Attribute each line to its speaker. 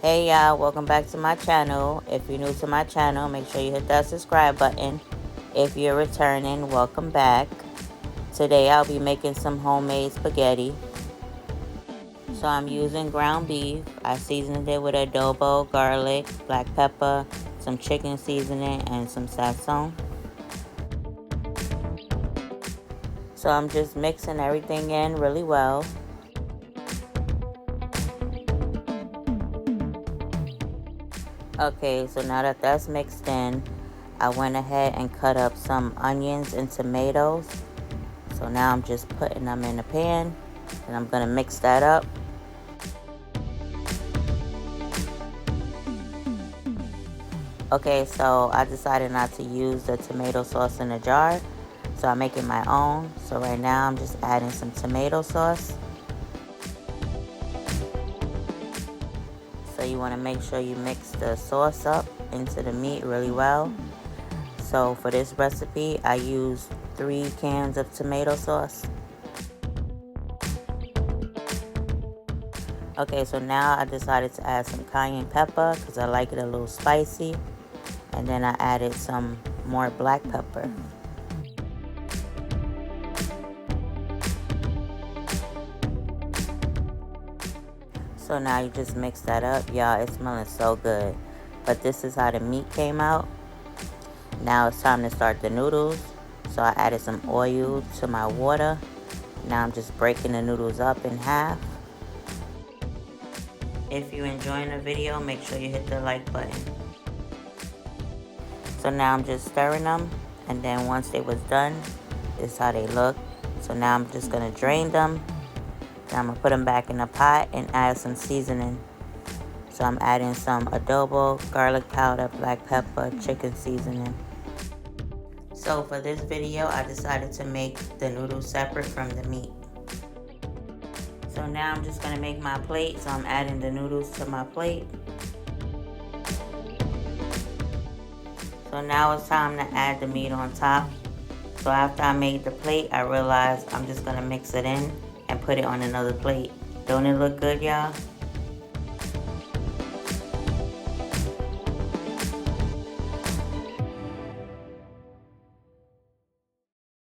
Speaker 1: Hey y'all, welcome back to my channel. If you're new to my channel, make sure you hit that subscribe button. If you're returning, welcome back. Today I'll be making some homemade spaghetti. So I'm using ground beef. I seasoned it with adobo, garlic, black pepper, some chicken seasoning, and some sazon. So I'm just mixing everything in really well. Okay, so now that that's mixed in, I went ahead and cut up some onions and tomatoes. So now I'm just putting them in the pan and I'm gonna mix that up. Okay, so I decided not to use the tomato sauce in a jar, so I'm making my own. So right now I'm just adding some tomato sauce. So you wanna make sure you mix the sauce up into the meat really well. So for this recipe, I used 3 cans of tomato sauce. Okay, so now I decided to add some cayenne pepper because I like it a little spicy. And then I added some more black pepper. So now you just mix that up. Y'all, it's smelling so good. But this is how the meat came out. Now it's time to start the noodles. So I added some oil to my water. Now I'm just breaking the noodles up in half. If you're enjoying the video, make sure you hit the like button. So now I'm just stirring them, and then once they was done, this is how they look. So now I'm just gonna drain them. Then I'm gonna put them back in the pot and add some seasoning. So I'm adding some adobo, garlic powder, black pepper, chicken seasoning. So for this video, I decided to make the noodles separate from the meat. So now I'm just gonna make my plate. So I'm adding the noodles to my plate. So now it's time to add the meat on top. So after I made the plate, I realized I'm just gonna mix it in and put it on another plate. Don't it look good, y'all?